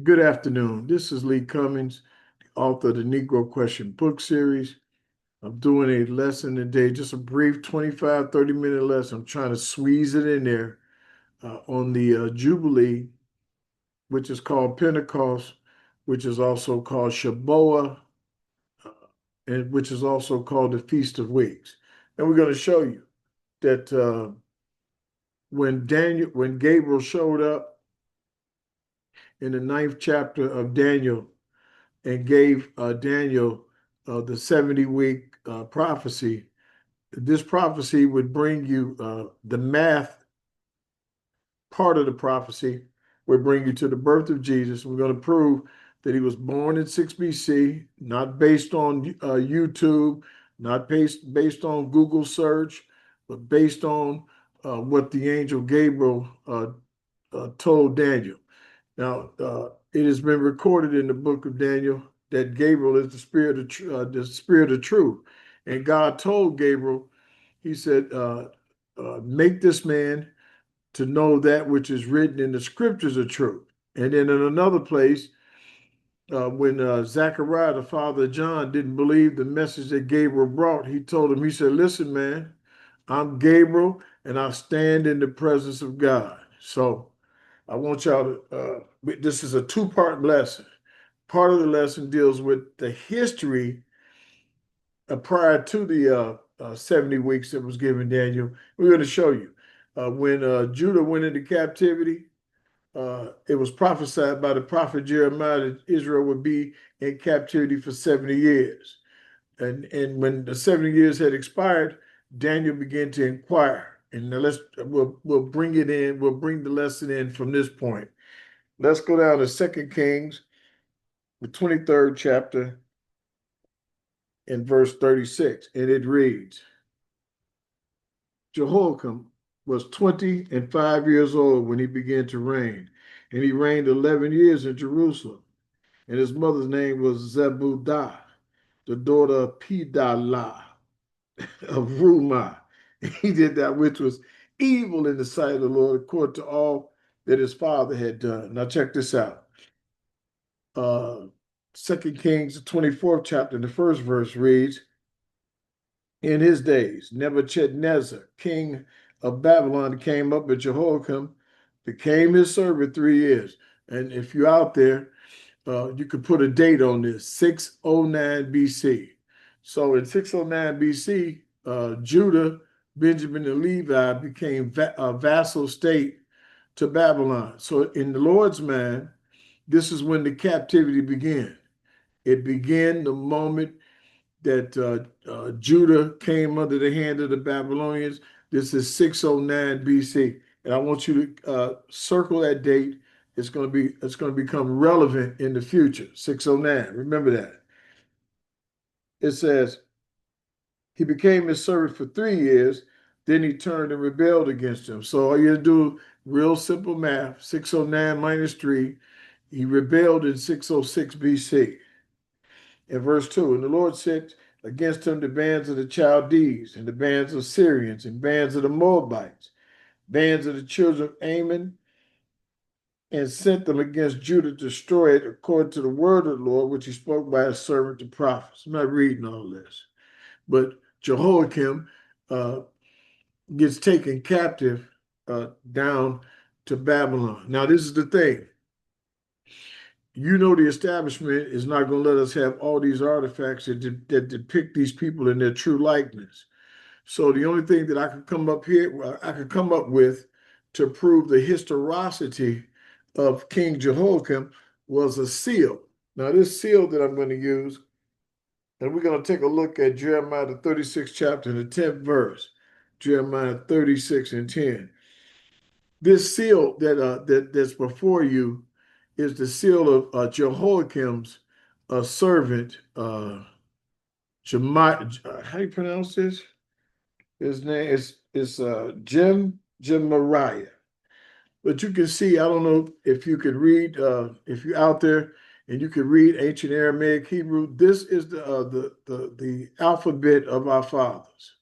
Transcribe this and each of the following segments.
Good afternoon. This is Lee Cummings, author of the Negro Question book series. I'm doing a lesson today, just a brief 25, 30-minute lesson. I'm trying to squeeze it in there on the Jubilee, which is called Pentecost, which is also called Shaboah, uh, and which is also called the Feast of Weeks. And we're going to show you that when Gabriel showed up in the 9th chapter of Daniel, and gave Daniel the 70-week prophecy. This prophecy would bring you the math part of the prophecy would bring you to the birth of Jesus. We're going to prove that he was born in 6 BC, not based on YouTube, not based on Google search, but based on what the angel Gabriel told Daniel. Now, it has been recorded in the book of Daniel that Gabriel is the spirit of truth, and God told Gabriel, He said, "Make this man to know that which is written in the scriptures are true." And then in another place, when Zechariah, the father of John, didn't believe the message that Gabriel brought, he told him, he said, "Listen, man, I'm Gabriel, and I stand in the presence of God." So I want y'all to, this is a two-part lesson. Part of the lesson deals with the history prior to the 70 weeks that was given Daniel. We're going to show you. When Judah went into captivity, it was prophesied by the prophet Jeremiah that Israel would be in captivity for 70 years. And when the 70 years had expired, Daniel began to inquire. And now we'll bring it in, we'll bring the lesson in from this point. Let's go down to 2 Kings, the 23rd chapter, in verse 36. And it reads, Jehoiakim was 25 years old when he began to reign, and he reigned 11 years in Jerusalem. And his mother's name was Zebudah, the daughter of Pedalah of Rumah. He did that which was evil in the sight of the Lord, according to all that his father had done. Now check this out. 2 Kings, the 24th chapter, the first verse reads, In his days, Nebuchadnezzar, king of Babylon, came up with Jehoiakim, became his servant 3 years. And if you're out there, you could put a date on this, 609 BC. So in 609 BC, Judah, Benjamin, and Levi became a vassal state to Babylon. So in the Lord's mind, this is when the captivity began. It began the moment that Judah came under the hand of the Babylonians. This is 609 BC, and I want you to circle that date. It's going to become relevant in the future. 609. Remember that. It says he became his servant for 3 years. Then he turned and rebelled against him. So all you do, real simple math: 609 minus 3. He rebelled in 606 BC. In verse 2, and the Lord sent against him the bands of the Chaldees, and the bands of Syrians, and bands of the Moabites, bands of the children of Ammon, and sent them against Judah to destroy it according to the word of the Lord, which he spoke by his servant the prophets. I'm not reading all this. But Jehoiakim gets taken captive down to Babylon. Now, this is the thing. You know, the establishment is not going to let us have all these artifacts that depict these people in their true likeness. So the only thing that I could come up with to prove the historicity of King Jehoiakim was a seal. Now, this seal that I'm going to use, and we're going to take a look at Jeremiah, the 36th chapter, and the 10th verse. Jeremiah 36 and 10. This seal that's before you is the seal of Jehoiakim's servant, Jemiah. How do you pronounce this? His name is Jemariah. But you can see, I don't know if you can read, if you're out there and you can read ancient Aramaic, Hebrew. This is the alphabet of our fathers,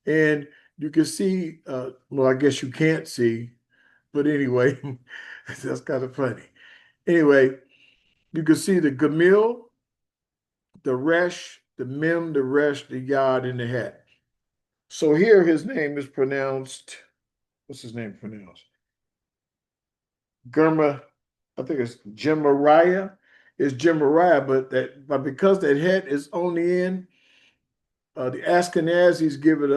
and you can see. Well, I guess you can't see But anyway, that's kind of funny. Anyway, you can see the Gamil, the Resh, the Mem, the Resh, the Yod, and the Het. So here his name is pronounced, what's his name pronounced? Germa, I think it's Gemariah. It's Gemariah, but because that Het is on the end, the Ashkenazis give it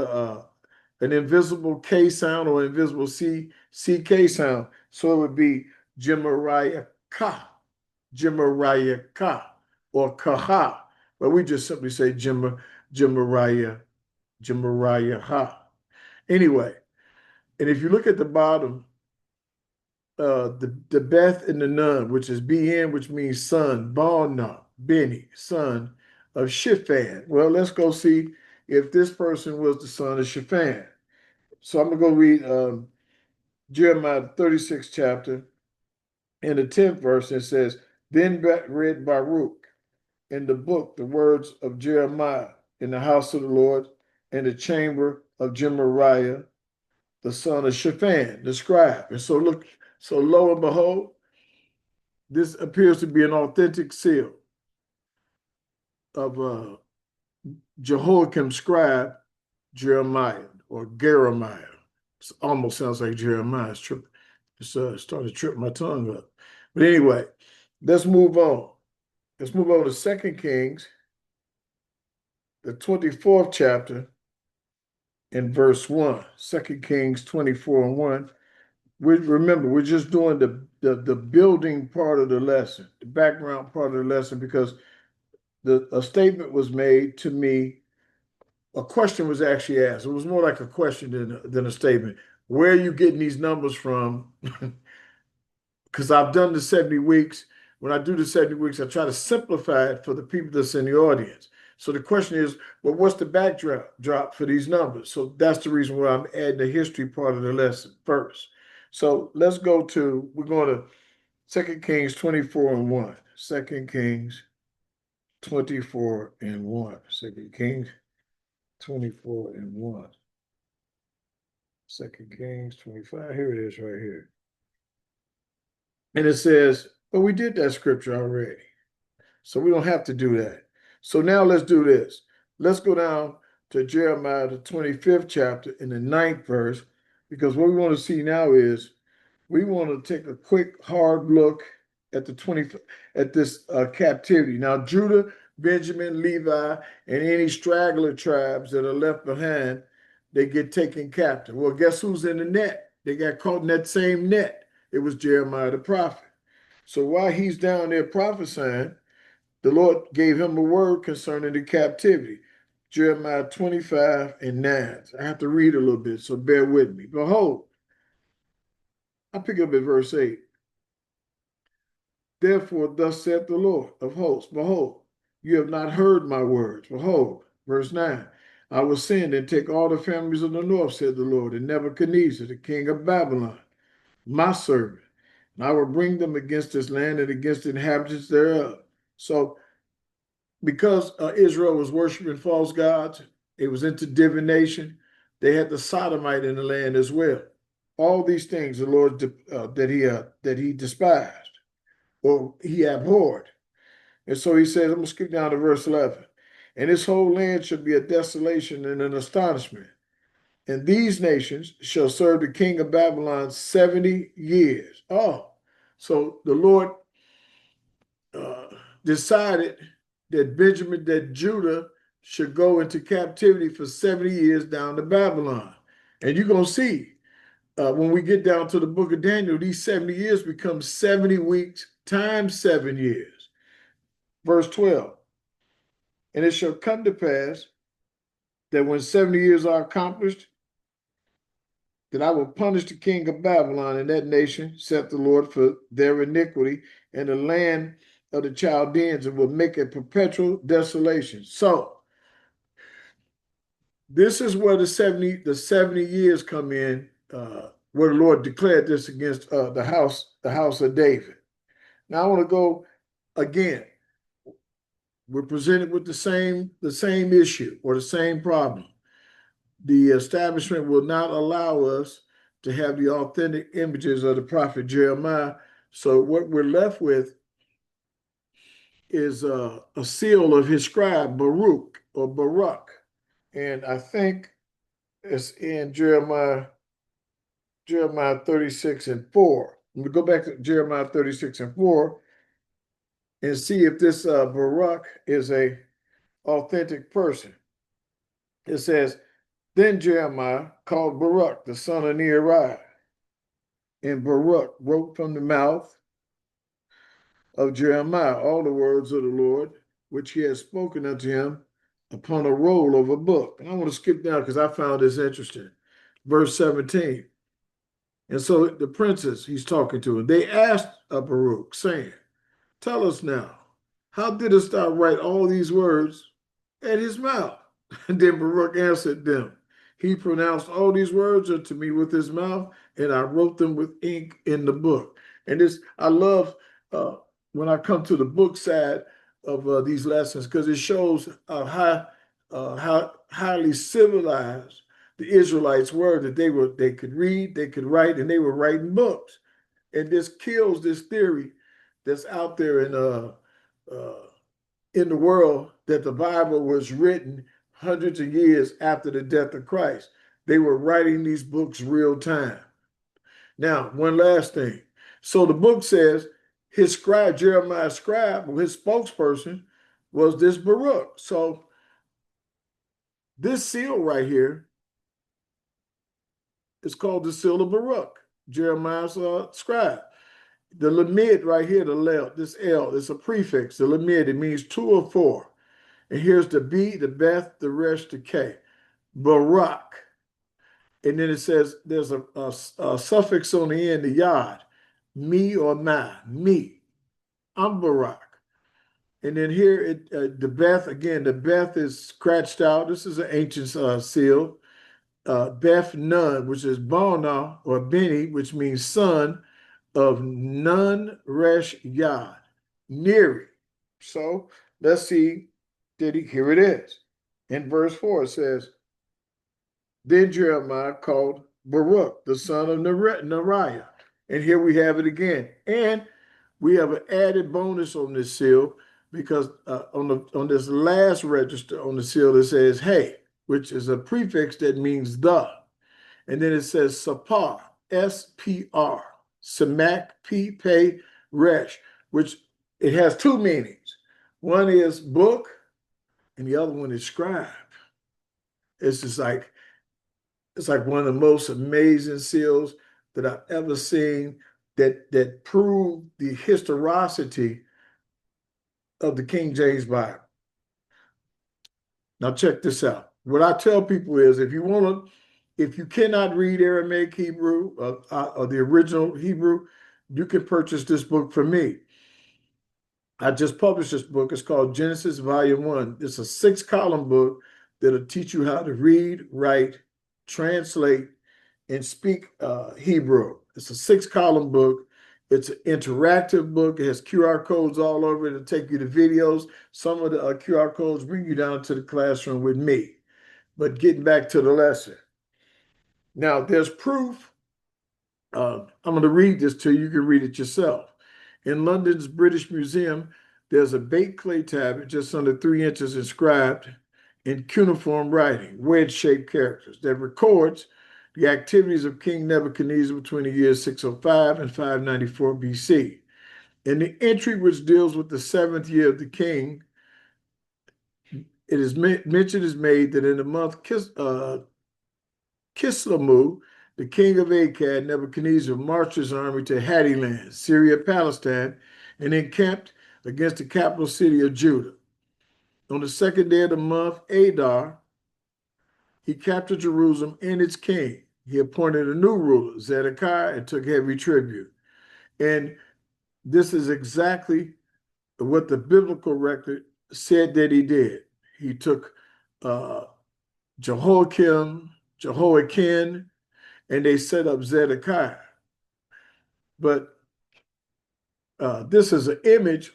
an invisible K sound or invisible CK sound. So it would be Gemariah Ka, Gemariah Ka, or Kaha. But we just simply say Gemariah, Gemariah Ha. Anyway, and if you look at the bottom, the Beth and the Nun, which is BN, which means son, Balna, Benny, son of Shiphan. Well, let's go see if this person was the son of Shaphan. So I'm going to go read Jeremiah 36th chapter. In the 10th verse, it says, Then read Baruch in the book the words of Jeremiah in the house of the Lord, in the chamber of Gemariah, the son of Shaphan, the scribe. And so look, so lo and behold, this appears to be an authentic seal of Jehoiakim's scribe, Jeremiah, or Jeremiah. It almost sounds like Jeremiah. It's starting to trip my tongue up. But anyway, let's move on. Let's move on to 2 Kings, the 24th chapter, in verse 1. 2 Kings 24 and 1. Remember, we're just doing the building part of the lesson, the background part of the lesson, because a statement was made to me. A question was actually asked. It was more like a question than a statement. Where are you getting these numbers from? Because I've done the 70 weeks. When I do the 70 weeks, I try to simplify it for the people that's in the audience. So the question is, well, what's the backdrop for these numbers? So that's the reason why I'm adding the history part of the lesson first. So let's go to, we're going to 2 Kings 24 and 1. 2 Kings 24 and 1. 2 Kings 24 and 1. 2 Kings 25. Here it is right here. And it says, well, we did that scripture already. So we don't have to do that. So now let's do this. Let's go down to Jeremiah, the 25th chapter, in the 9th verse, because what we want to see now is we want to take a quick, hard look at this captivity. Now, Judah, Benjamin, Levi, and any straggler tribes that are left behind, they get taken captive. Well, guess who's in the net? They got caught in that same net. It was Jeremiah the prophet. So while he's down there prophesying, the Lord gave him a word concerning the captivity. Jeremiah 25 and 9. I have to read a little bit, so bear with me. Behold, I pick up at verse 8. Therefore, thus saith the Lord of hosts, behold, you have not heard my words. Behold, verse 9, I will send and take all the families of the north, said the Lord, and Nebuchadnezzar, the king of Babylon, my servant, and I will bring them against this land and against the inhabitants thereof. So, because Israel was worshiping false gods, it was into divination, they had the sodomite in the land as well. All these things the Lord that he despised or he abhorred. And so he says, I'm going to skip down to verse 11. And this whole land shall be a desolation and an astonishment. And these nations shall serve the king of Babylon 70 years. Oh, so the Lord decided that Judah should go into captivity for 70 years down to Babylon. And you're going to see when we get down to the book of Daniel, these 70 years become 70 weeks times 7 years. Verse 12. And it shall come to pass that when 70 years are accomplished, that I will punish the king of Babylon and that nation, saith the Lord, for their iniquity, and the land of the Chaldeans, and will make a perpetual desolation. So this is where the 70 years come in, where the Lord declared this against the house of David. Now I want to go again. We're presented with the same issue or the same problem. The establishment will not allow us to have the authentic images of the prophet Jeremiah. So what we're left with is a seal of his scribe Baruch or Baruch, and I think it's in Jeremiah 36:4. We go back to Jeremiah 36:4 and see if this Baruch is a authentic person. It says, then Jeremiah called Baruch, the son of Neriah, and Baruch wrote from the mouth of Jeremiah all the words of the Lord, which he has spoken unto him upon a roll of a book. And I want to skip down because I found this interesting. Verse 17. And so the princes he's talking to, and they asked Baruch, saying, tell us now, how didst thou write all these words at his mouth? And then Baruch answered them, he pronounced all these words unto me with his mouth, and I wrote them with ink in the book. And this, I love when I come to the book side of these lessons, because it shows how highly civilized the Israelites were, that they could read, they could write, and they were writing books. And this kills this theory that's out there in the world that the Bible was written hundreds of years after the death of Christ. They were writing these books real time. Now, one last thing. So the book says his scribe, Jeremiah's scribe, or his spokesperson, was this Baruch. So this seal right here is called the seal of Baruch, Jeremiah's scribe. The lamid right here, this L, is a prefix. The lamid, it means two or four. And here's the B, the Beth, the Resh, the K. Barak. And then it says there's a suffix on the end, the yod. Me or my, me. I'm Barak. And then here, the Beth, again, the Beth is scratched out. This is an ancient seal. Beth Nun, which is Bona or Beni, which means son of Nun Resh Yod, Neri. So let's see, here it is. In verse 4, it says, then Jeremiah called Baruch, the son of Neriah. And here we have it again. And we have an added bonus on this seal, because on this last register on the seal, it says hey, which is a prefix that means the. And then it says sapar, S-P-R, samak, P-Pay, resh, which it has two meanings. One is book, and the other one is scribe. It's just like, it's like one of the most amazing seals that I've ever seen that prove the historicity of the King James Bible. Now check this out. What I tell people is, if you cannot read Aramaic Hebrew or the original Hebrew, you can purchase this book from me. I just published this book. It's called Genesis Volume 1. It's a 6-column book that'll teach you how to read, write, translate, and speak Hebrew. It's a 6-column book. It's an interactive book. It has QR codes all over it. It'll take you to videos. Some of the QR codes bring you down to the classroom with me. But getting back to the lesson. Now, there's proof. I'm going to read this to you. You can read it yourself. In London's British Museum, there's a baked clay tablet just under 3 inches inscribed in cuneiform writing, wedge-shaped characters, that records the activities of King Nebuchadnezzar between the years 605 and 594 BC. In the entry which deals with the 7th year of the king, it is mention is made that in the month Kislevu, the king of Akkad, Nebuchadnezzar, marched his army to Hadiland, Syria, Palestine, and encamped against the capital city of Judah. On the 2nd day of the month, Adar, he captured Jerusalem and its king. He appointed a new ruler, Zedekiah, and took heavy tribute. And this is exactly what the biblical record said that he did. He took Jehoiakim, and they set up Zedekiah. But this is an image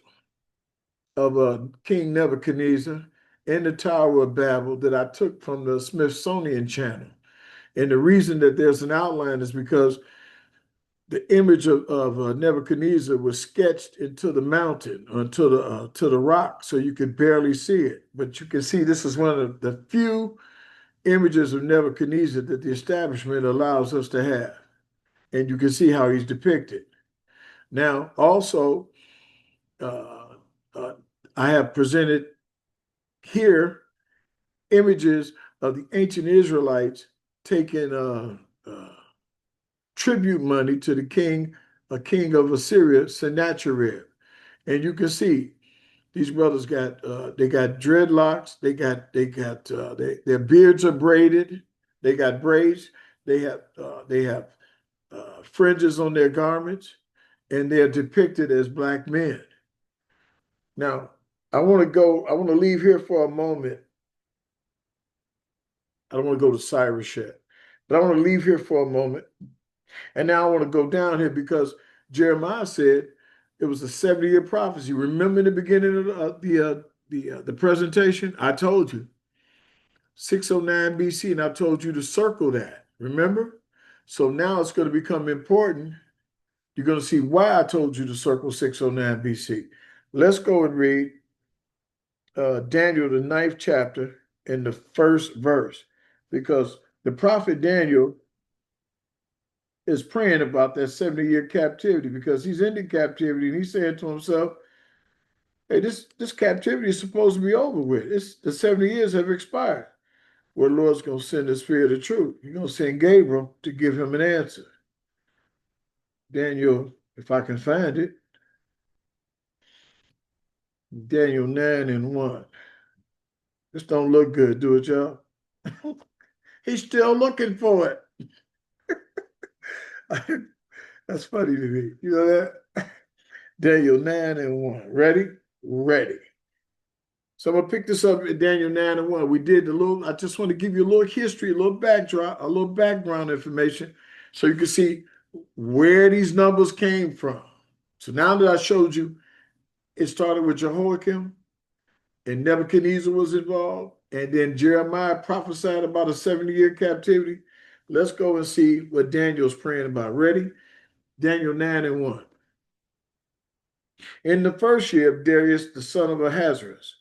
of King Nebuchadnezzar in the Tower of Babel that I took from the Smithsonian Channel. And the reason that there's an outline is because the image of Nebuchadnezzar was sketched into the mountain, onto to the rock, so you could barely see it. But you can see this is one of the few images of Nebuchadnezzar that the establishment allows us to have. And you can see how he's depicted. Now, also, uh, uh, I have presented here images of the ancient Israelites taking tribute money to the king, a king of Assyria, Sennacherib. And you can see these brothers got they got dreadlocks, their beards are braided, they got braids, they have fringes on their garments, and they're depicted as black men. Now, I want to leave here for a moment. I don't want to go to Cyrus yet, but I want to leave here for a moment. And now I want to go down here because Jeremiah said it was a 70-year prophecy. Remember in the beginning of the presentation, I told you 609 BC, and I told you to circle that. Remember? So now it's going to become important. You're going to see why I told you to circle 609 BC. Let's go and read Daniel, the 9th chapter, in the first verse, because the prophet Daniel is praying about that 70-year captivity, because he's in the captivity and he's saying to himself, hey, this captivity is supposed to be over with. The 70 years have expired. Well, the Lord's going to send the spirit of truth. He's going to send Gabriel to give him an answer. Daniel, if I can find it, Daniel 9:1. This don't look good, do it, y'all? He's still looking for it. That's funny to me. You know that? Daniel 9:1. Ready? Ready. So I'm going to pick this up at Daniel 9:1. We did I just want to give you a little history, a little backdrop, a little background information so you can see where these numbers came from. So now that I showed you, it started with Jehoiakim and Nebuchadnezzar was involved, and then Jeremiah prophesied about a 70-year captivity. Let's go and see what Daniel's praying about. Ready? Daniel 9:1. In the first year of Darius, the son of Ahasuerus,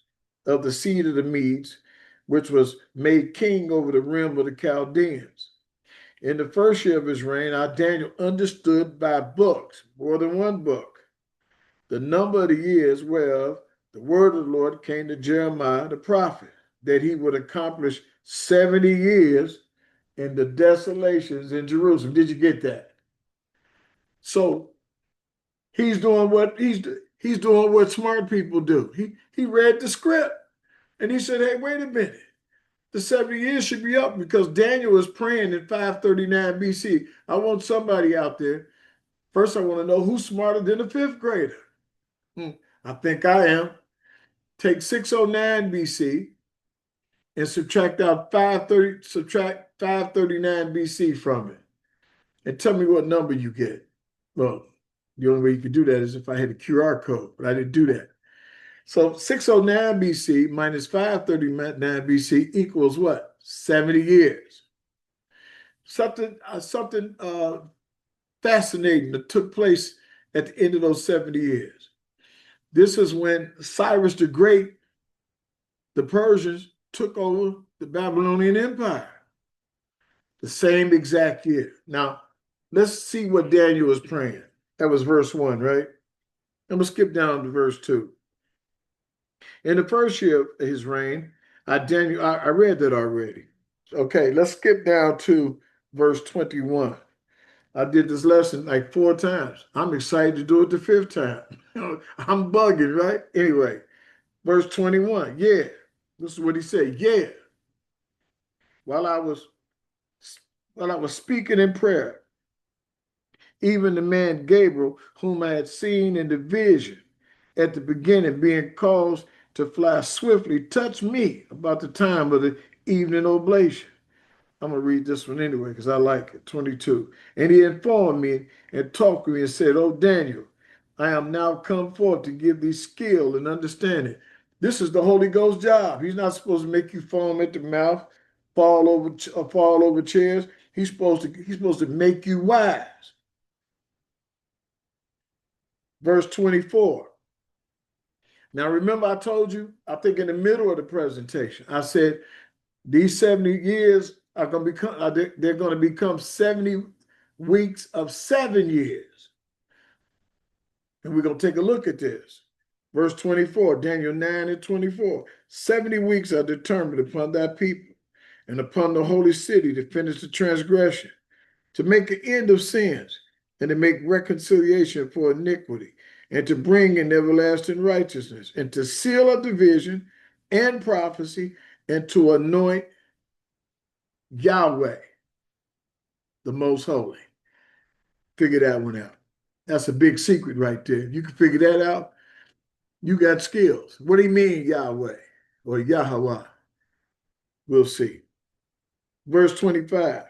of the seed of the Medes, which was made king over the realm of the Chaldeans. In the first year of his reign, I, Daniel, understood by books, more than one book, the number of the years whereof the word of the Lord came to Jeremiah the prophet, that he would accomplish 70 years in the desolations in Jerusalem. Did you get that? So he's doing what smart people do. He read the script and he said, hey, wait a minute. The 70 years should be up because Daniel was praying in 539 BC. I want somebody out there. First, I want to know who's smarter than a fifth grader. I think I am. Take 609 BC and subtract 539 BC from it. And tell me what number you get. Well, the only way you could do that is if I had a QR code, but I didn't do that. So 609 BC minus 539 BC equals what? 70 years. Something fascinating that took place at the end of those 70 years. This is when Cyrus the Great, the Persians, took over the Babylonian Empire. The same exact year. Now, let's see what Daniel was praying. That was verse 1, right? I'm going to skip down to verse 2. In the first year of his reign, I read that already. Okay, let's skip down to verse 21. I did this lesson like 4 times. I'm excited to do it the 5th time. I'm bugging, right? Anyway, verse 21. Yeah, this is what he said. Yeah, while I was speaking in prayer, even the man Gabriel, whom I had seen in the vision at the beginning, being caused to fly swiftly, touched me about the time of the evening oblation. I'm going to read this one anyway because I like it. 22. And he informed me and talked with me and said, oh, Daniel, I am now come forth to give thee skill and understanding. This is the Holy Ghost job. He's not supposed to make you foam at the mouth, fall over chairs. He's supposed to make you wise. Verse 24. Now remember, I told you, I think in the middle of the presentation, I said these 70 years are going to become, they're going to become 70 weeks of 7 years. And we're going to take a look at this. Verse 24, Daniel 9 and 24. 70 weeks are determined upon that people and upon the holy city to finish the transgression, to make an end of sins, and to make reconciliation for iniquity, and to bring in everlasting righteousness, and to seal up division and prophecy, and to anoint Yahweh, the most holy. Figure that one out. That's a big secret right there. If you can figure that out, you got skills. What do you mean, Yahweh or Yahweh? We'll see. Verse 25.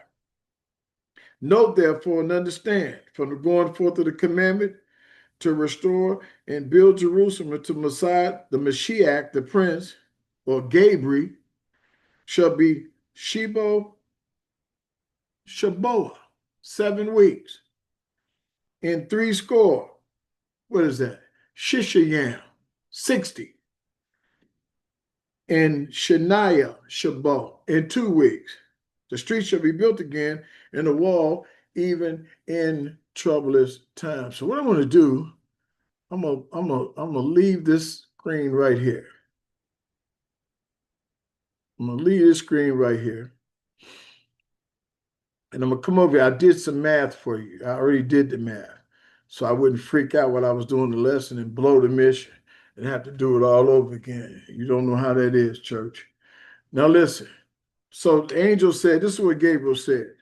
Note, therefore, and understand from the going forth of the commandment to restore and build Jerusalem unto Messiah, the Mashiach, the Prince, or Gabriel, shall be Shaboah, 7 weeks. And 60, what is that? Shishayam, 60. And Shaniah, Shabbat, in 2 weeks. The street shall be built again, and the wall, even in troublous times. So what I'm going to do, I'm gonna leave this screen right here. I'm gonna leave this screen right here, and I'm gonna come over here. I did some math for you. I already did the math, so I wouldn't freak out while I was doing the lesson and blow the mission and have to do it all over again. You don't know how that is, church. Now listen. So the angel said, this is what Gabriel said.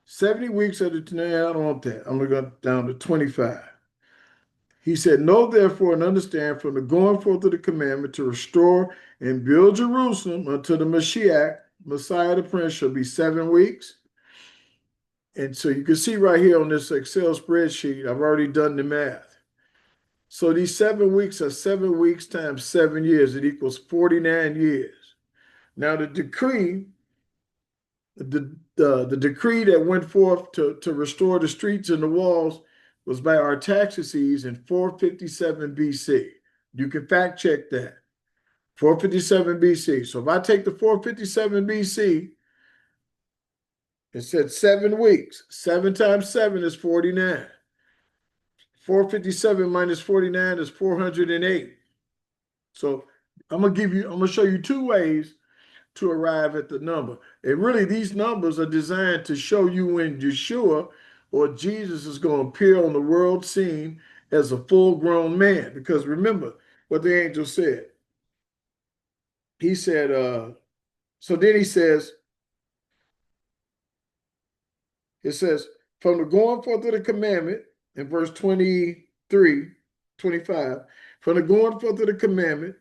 70 weeks of the tonight, I don't want that. I'm going to go down to 25. He said, know therefore and understand from the going forth of the commandment to restore and build Jerusalem unto the Mashiach, Messiah the Prince, shall be 7 weeks. And so you can see right here on this Excel spreadsheet, I've already done the math. So these 7 weeks are 7 weeks times 7 years. It equals 49 years. Now the decree the decree that went forth to restore the streets and the walls was by Artaxerxes in 457 BC. You can fact check that. 457 BC. So if I take the 457 BC, it said 7 weeks. 7 times 7 is 49. 457 minus 49 is 408. So I'm gonna show you 2 ways to arrive at the number. And really, these numbers are designed to show you when Yeshua or Jesus is going to appear on the world scene as a full-grown man. Because remember what the angel said. He said, so then he says, it says, from the going forth of the commandment, in verse 23, 25, from the going forth of the commandment,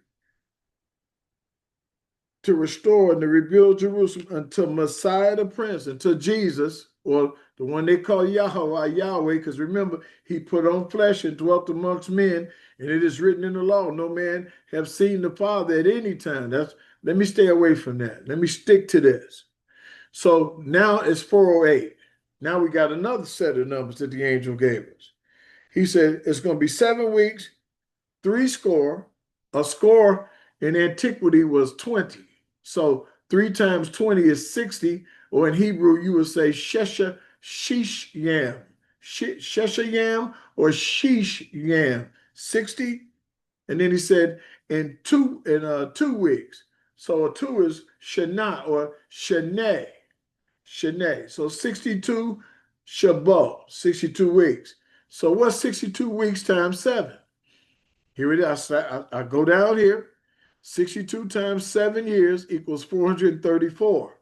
to restore and to rebuild Jerusalem until Messiah the Prince, until Jesus, or the one they call Yahweh, because remember, he put on flesh and dwelt amongst men, and it is written in the law, no man have seen the Father at any time. Let me stay away from that. Let me stick to this. So now it's 408. Now we got another set of numbers that the angel gave us. He said it's going to be 7 weeks, 3 score. A score in antiquity was 20. So 3 times 20 is 60, or in Hebrew, you would say shesha shish yam. Shesha yam or shish yam. 60. And then he said in 2 weeks. So a 2 is shana or shane. Shane. So 62 Shabbat, 62 weeks. So what's 62 weeks times 7? Here it is. I go down here. 62 times 7 years equals 434.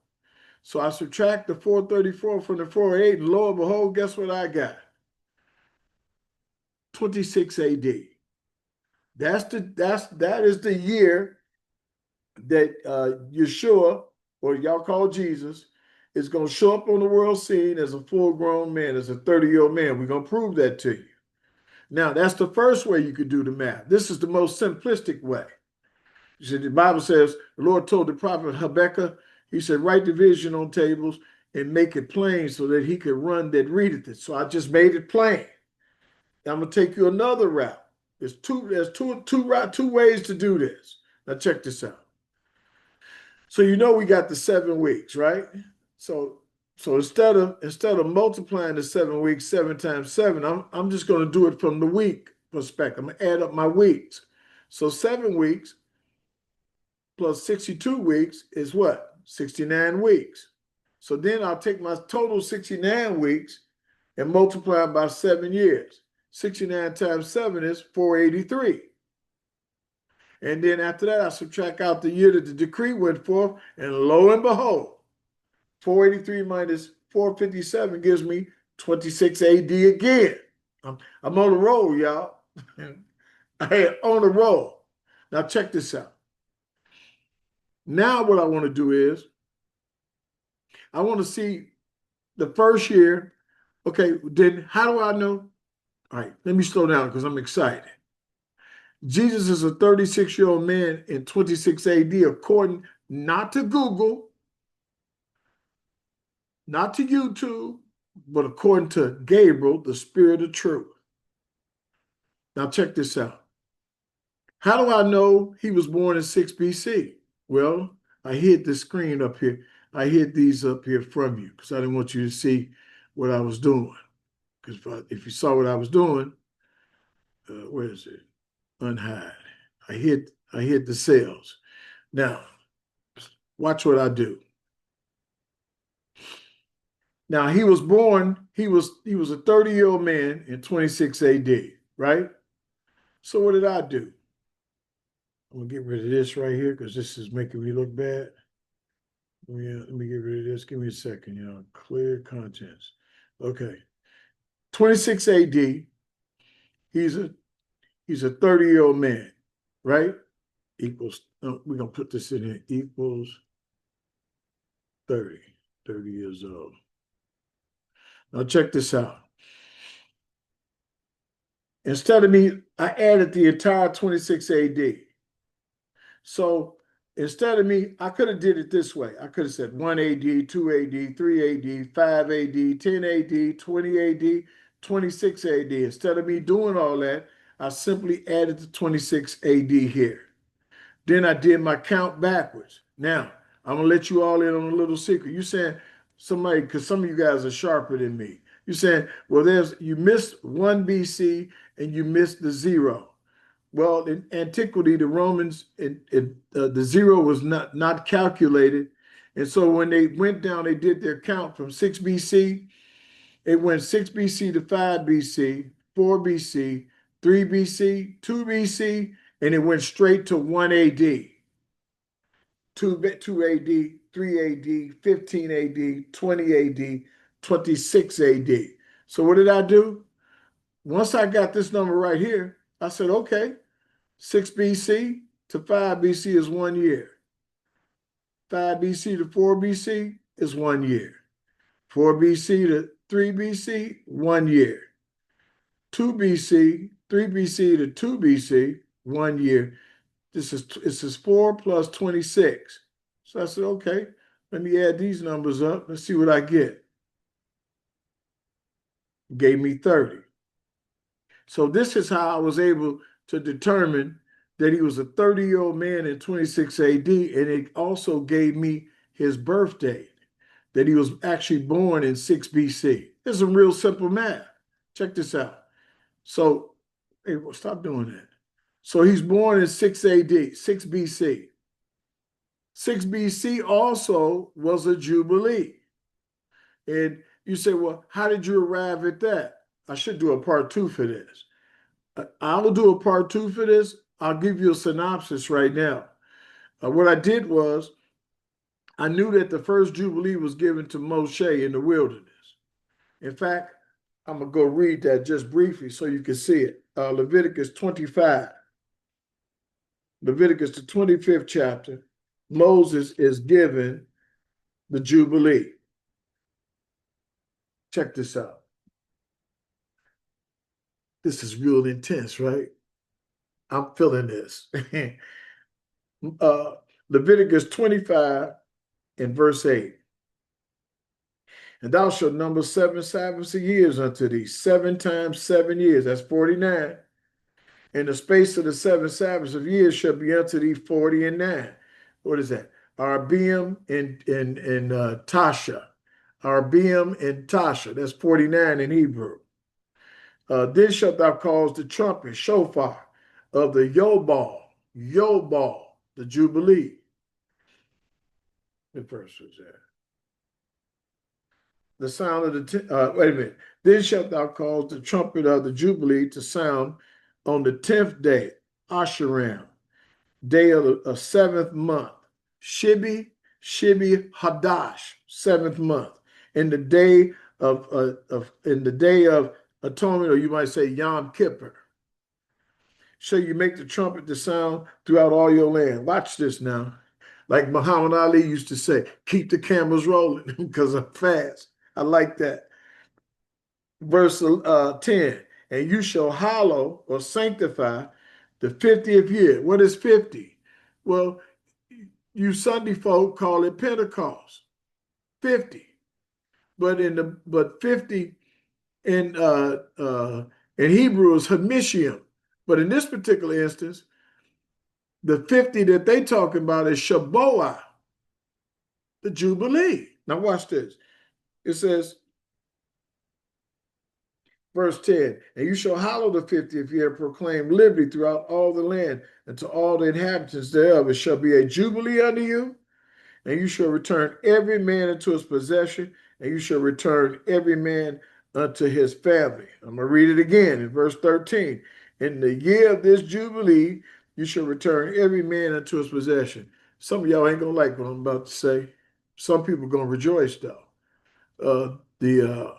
So I subtract the 434 from the 408, and lo and behold, guess what I got? 26 AD. That is the year that Yeshua, or y'all call Jesus, is going to show up on the world scene as a full-grown man, as a 30-year-old man. We're going to prove that to you. Now, that's the first way you could do the math. This is the most simplistic way. You see, the Bible says, the Lord told the prophet Habakkuk, he said, write the vision on tables and make it plain so that he could run that readeth it. So I just made it plain. I'm gonna take you another route. There's two ways to do this. Now check this out. So you know we got the 7 weeks, right? So instead of multiplying the 7 weeks 7 times 7, I'm just gonna do it from the week perspective. I'm gonna add up my weeks. So 7 weeks plus 62 weeks is what? 69 weeks. So then I'll take my total 69 weeks and multiply by 7 years. 69 times 7 is 483. And then after that, I subtract out the year that the decree went forth, and lo and behold, 483 minus 457 gives me 26 AD again. I'm on the roll, y'all. I am on the roll. Now check this out. Now what I want to do is I want to see the first year. Okay, then how do I know? All right, let me slow down because I'm excited. Jesus is a 36-year-old man in 26 AD, according not to Google, not to YouTube, but according to Gabriel, the spirit of truth. Now check this out. How do I know he was born in 6 BC? Well, I hid the screen up here. I hid these up here from you because I didn't want you to see what I was doing. Because if you saw what I was doing, where is it? Unhide. I hid the cells. Now, watch what I do. Now he was born, he was a 30-year-old man in 26 AD, right? So what did I do? I'm gonna get rid of this right here because this is making me look bad. Let me get rid of this. Give me a second, y'all. Clear contents. Okay. 26 AD, he's a 30-year-old man, right? Equals, we're gonna put this in here, equals 30 years old. Now check this out. Instead of me, I added the entire 26 AD. So instead of me, I could have did it this way. I could have said 1 AD, 2 AD, 3 AD, 5 AD, 10 AD, 20 AD, 26 AD. Instead of me doing all that, I simply added the 26 AD here. Then I did my count backwards. Now, I'm going to let you all in on a little secret. You saying somebody, because some of you guys are sharper than me. You're saying, well, you missed 1 BC and you missed the 0. Well, in antiquity, the Romans, the 0 was not calculated. And so when they went down, they did their count from 6 BC. It went 6 BC to 5 BC, 4 BC, 3 BC, 2 BC, and it went straight to 1 AD. 2 AD, 3 AD, 15 AD, 20 AD, 26 AD. So what did I do? Once I got this number right here, I said, okay, 6 BC to 5 BC is 1 year. 5 BC to 4 BC is 1 year. 4 BC to 3 BC, 1 year. 2 BC, 3 BC to 2 BC, 1 year. This is 4 plus 26. So I said, okay, let me add these numbers up. Let's see what I get. Gave me 30. So this is how I was able to determine that he was a 30-year-old man in 26 AD, and it also gave me his birth date, that he was actually born in 6 BC. This is some real simple math. Check this out. So, hey, well, stop doing that. So he's born in 6 AD, 6 BC. 6 BC also was a Jubilee. And you say, well, how did you arrive at that? I should do a part 2 for this. I will do a part 2 for this. I'll give you a synopsis right now. What I did was, I knew that the first Jubilee was given to Moshe in the wilderness. In fact, I'm going to go read that just briefly so you can see it. Leviticus 25. Leviticus, the 25th chapter. Moses is given the Jubilee. Check this out. This is real intense, right? I'm feeling this. Leviticus 25 and verse 8. And thou shalt number 7 Sabbaths of years unto thee. 7 times 7 years, that's 49. And the space of the 7 Sabbaths of years shall be unto thee 40 and 9. What is that? Arbeam and Tasha. Arbeam and Tasha. That's 49 in Hebrew. Then shalt thou cause the trumpet, shofar, of the Yobal, the Jubilee. The verse was there. The sound of the, wait a minute. Then shalt thou cause the trumpet of the Jubilee to sound on the 10th day, Asheram, day of the 7th month. Shibi Hadash, 7th month. In the day of atonement, or you might say Yom Kippur. Shall you make the trumpet to sound throughout all your land? Watch this now. Like Muhammad Ali used to say, keep the cameras rolling because I'm fast. I like that. Verse 10, and you shall hallow or sanctify the 50th year. What is 50? Well, you Sunday folk call it Pentecost, 50. But 50 in Hebrew is Hamishim. But in this particular instance, the 50 that they talking about is Shaboah, the Jubilee. Now watch this. It says, verse 10, and you shall hallow the 50th year, proclaim liberty throughout all the land, and to all the inhabitants thereof. It shall be a jubilee unto you, and you shall return every man into his possession, and you shall return every man unto his family. I'm going to read it again in verse 13. In the year of this jubilee, you shall return every man unto his possession. Some of y'all ain't going to like what I'm about to say. Some people are going to rejoice, though. The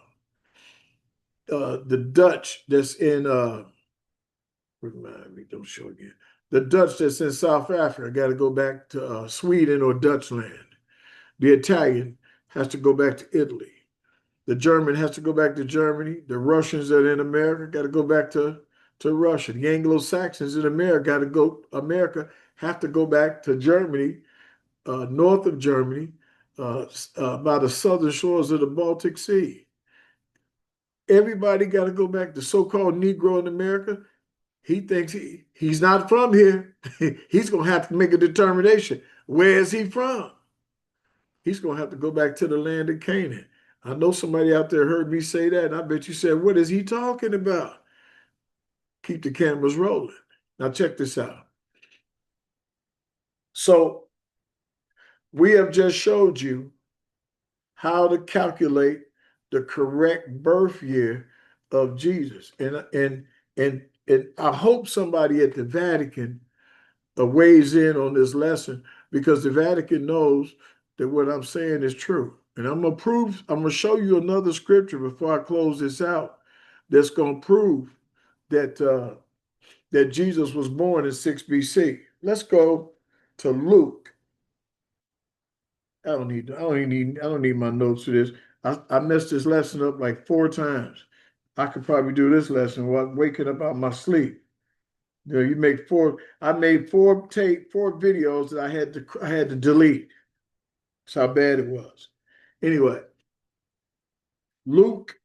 Dutch that's in, remind me, don't show again. The Dutch that's in South Africa got to go back to Sweden or Dutchland. The Italian has to go back to Italy. The German has to go back to Germany. The Russians that are in America got to go back to Russia. The Anglo-Saxons in America have to go back to Germany, north of Germany, by the southern shores of the Baltic Sea. Everybody got to go back. The so-called Negro in America, he thinks he's not from here. He's going to have to make a determination. Where is he from? He's going to have to go back to the land of Canaan. I know somebody out there heard me say that, and I bet you said, what is he talking about? Keep the cameras rolling. Now check this out. So we have just showed you how to calculate the correct birth year of Jesus. And I hope somebody at the Vatican weighs in on this lesson, because the Vatican knows that what I'm saying is true. And I'm gonna show you another scripture before I close this out that's gonna prove that that Jesus was born in 6 BC. Let's go to Luke. I don't need my notes for this. I messed this lesson up like 4 times. I could probably do this lesson while waking up out of my sleep. You know, I made four videos that I had to delete. That's how bad it was. Anyway, Luke,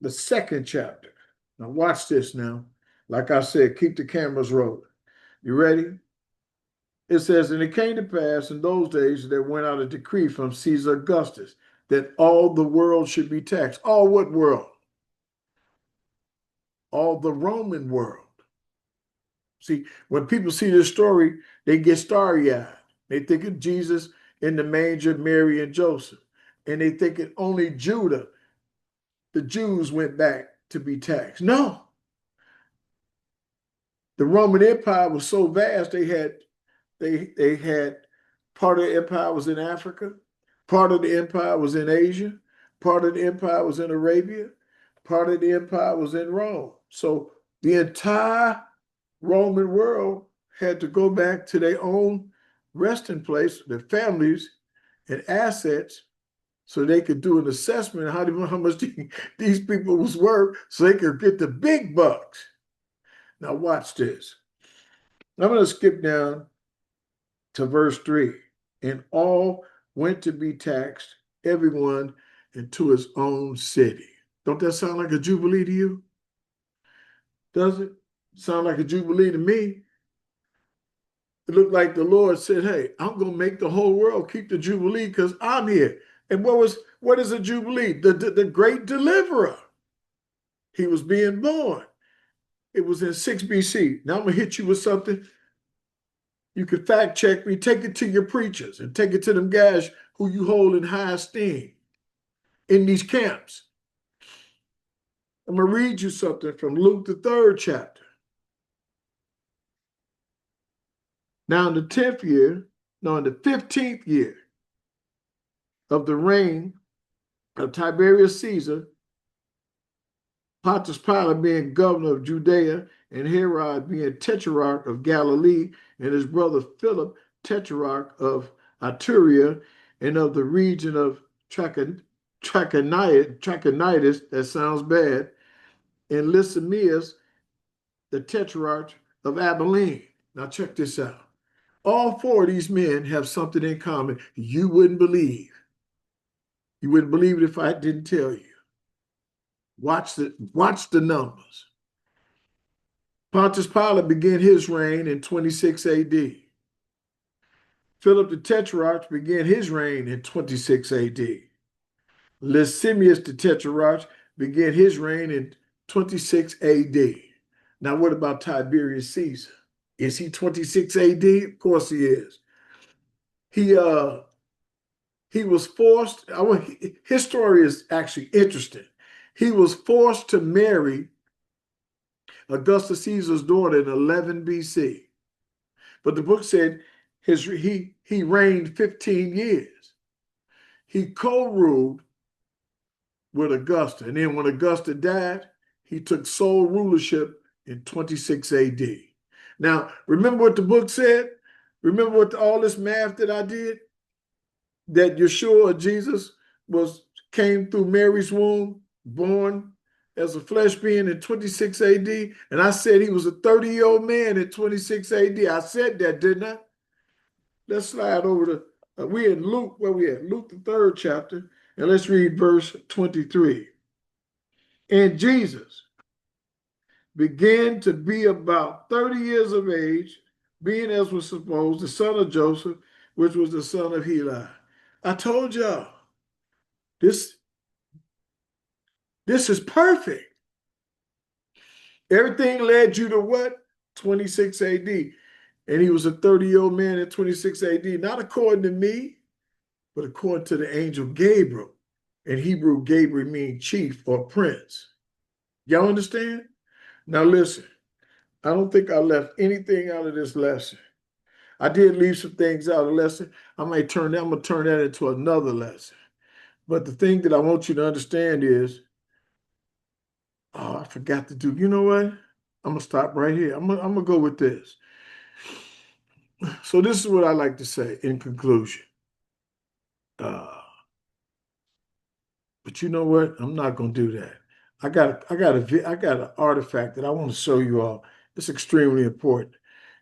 the 2nd chapter. Now watch this now. Like I said, keep the cameras rolling. You ready? It says, and it came to pass in those days that there went out a decree from Caesar Augustus that all the world should be taxed. All what world? All the Roman world. See, when people see this story, they get starry-eyed. They think of Jesus in the manger, Mary and Joseph. And they think it only Judah, the Jews, went back to be taxed. No. The Roman Empire was so vast, they had part of the empire was in Africa, part of the empire was in Asia, part of the empire was in Arabia, part of the empire was in Rome. So the entire Roman world had to go back to their own resting place, their families and assets, so they could do an assessment of how much these people was worth, so they could get the big bucks. Now watch this. I'm going to skip down to verse 3. And all went to be taxed, everyone into his own city. Don't that sound like a jubilee to you? Does it? Sound like a jubilee to me. It looked like the Lord said, hey, I'm going to make the whole world keep the jubilee because I'm here. And what is a jubilee? The great deliverer. He was being born. It was in 6 BC. Now I'm going to hit you with something. You can fact check me. Take it to your preachers and take it to them guys who you hold in high esteem in these camps. I'm going to read you something from Luke, the 3rd chapter. Now in the 10th year, no, in the 15th year of the reign of Tiberius Caesar, Pontius Pilate being governor of Judea, and Herod being tetrarch of Galilee, and his brother Philip, tetrarch of Iturea, and of the region of Trachonitis, that sounds bad, and Lysimeus, the tetrarch of Abilene. Now check this out. All 4 of these men have something in common you wouldn't believe. You wouldn't believe it if I didn't tell you. Watch the numbers. Pontius Pilate began his reign in 26 AD. Philip the Tetrarch began his reign in 26 AD. Lysimeus the Tetrarch began his reign in 26 AD. Now, what about Tiberius Caesar? Is he 26 AD? Of course he is. He was forced, his story is actually interesting. He was forced to marry Augustus Caesar's daughter in 11 BC. But the book said he reigned 15 years. He co-ruled with Augusta. And then when Augusta died, he took sole rulership in 26 AD. Now, remember what the book said? Remember what all this math that I did? That Yeshua, Jesus, came through Mary's womb, born as a flesh being in 26 AD. And I said he was a 30-year-old man in 26 AD. I said that, didn't I? Let's slide over to, we're in Luke, where we at? Luke, the 3rd chapter. And let's read verse 23. And Jesus began to be about 30 years of age, being as was supposed, the son of Joseph, which was the son of Heli. I told y'all, this is perfect. Everything led you to what? 26 AD. And he was a 30-year-old man in 26 AD, not according to me, but according to the angel Gabriel. In Hebrew, Gabriel means chief or prince. Y'all understand? Now listen, I don't think I left anything out of this lesson. I did leave some things out of the lesson. I'm going to turn that into another lesson. But the thing that I want you to understand is, I forgot to do, you know what? I'm going to stop right here. I'm going to go with this. So this is what I like to say in conclusion. But you know what? I'm not going to do that. I got an artifact that I want to show you all. It's extremely important.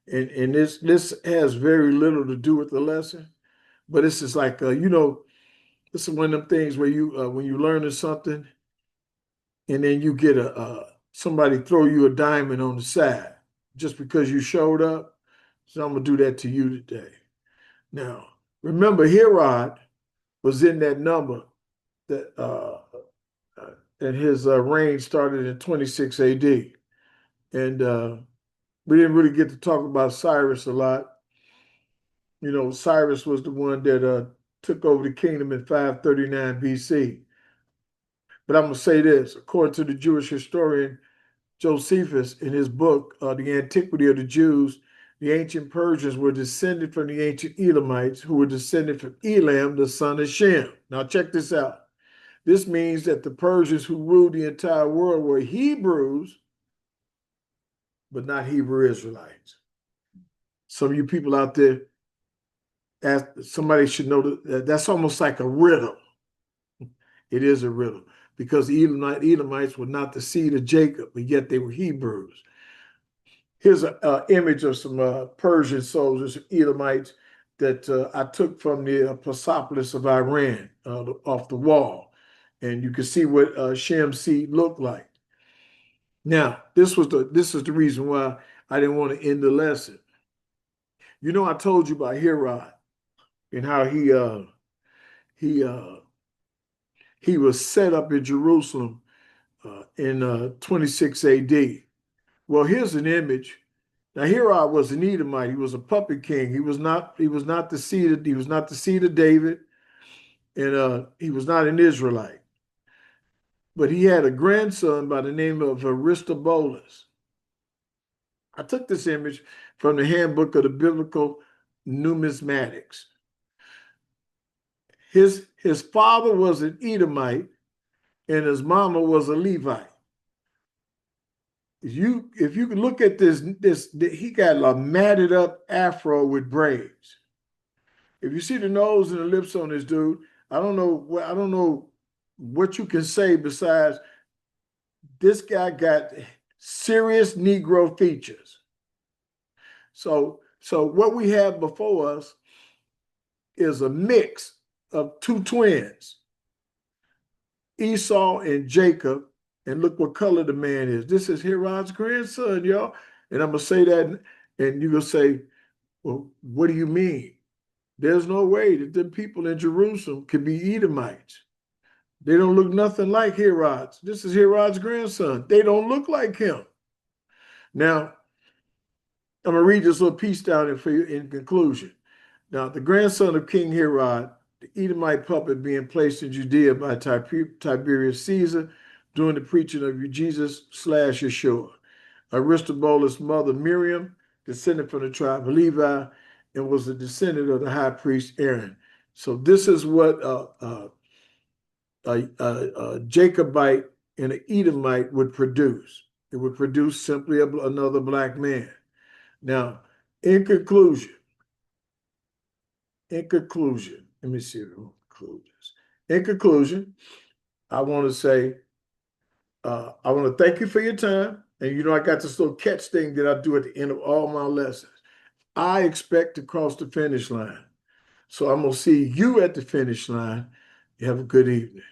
And this has very little to do with the lesson, but this is like, this is one of them things where you, when you learning something and then you get somebody throw you a diamond on the side just because you showed up. So I'm going to do that to you today. Now, remember, Herod was in that number that and his reign started in 26 AD. And we didn't really get to talk about Cyrus a lot. You know, Cyrus was the one that took over the kingdom in 539 BC. But I'm going to say this, according to the Jewish historian Josephus in his book, The Antiquity of the Jews, the ancient Persians were descended from the ancient Elamites, who were descended from Elam, the son of Shem. Now check this out. This means that the Persians who ruled the entire world were Hebrews, but not Hebrew Israelites. Some of you people out there, somebody should know that that's almost like a riddle. It is a riddle because the Elamites were not the seed of Jacob, but yet they were Hebrews. Here's an image of some Persian soldiers, Elamites, that I took from the Persepolis of Iran off the wall. and you can see what Shem's seed looked like. Now, this is the reason why I didn't want to end the lesson. You know, I told you about Herod and how he uh, he was set up in Jerusalem in 26 AD. Well, here's an image. Now, Herod was an Edomite. He was a puppet king. He was not the seed of David, and he was not an Israelite. But he had a grandson by the name of Aristobulus. I took this image from the handbook of the biblical numismatics. His father was an Edomite and his mama was a Levite. If you can look at this, he got a matted up afro with braids. If you see the nose and the lips on this dude, I don't know what you can say besides this guy got serious Negro features. So what we have before us is a mix of two twins, Esau and Jacob, and look what color the man is. This is Herod's grandson, y'all. And I'm going to say that, and you're going to say, well, what do you mean? There's no way that the people in Jerusalem could be Edomites. They don't look nothing like Herod's. This is Herod's grandson. They don't look like him. Now, I'm going to read this little piece down here for you in conclusion. Now, the grandson of King Herod, the Edomite puppet being placed in Judea by Tiberius Caesar during the preaching of Jesus/Yeshua. Aristobulus' mother Miriam, descended from the tribe of Levi, and was a descendant of the high priest Aaron. So this is what a Jacobite and an Edomite would produce. It would produce simply another black man. Now, in conclusion, let me see if we'll conclude this. In conclusion, I want to say, I want to thank you for your time. And you know, I got this little catch thing that I do at the end of all my lessons. I expect to cross the finish line. So I'm going to see you at the finish line. You have a good evening.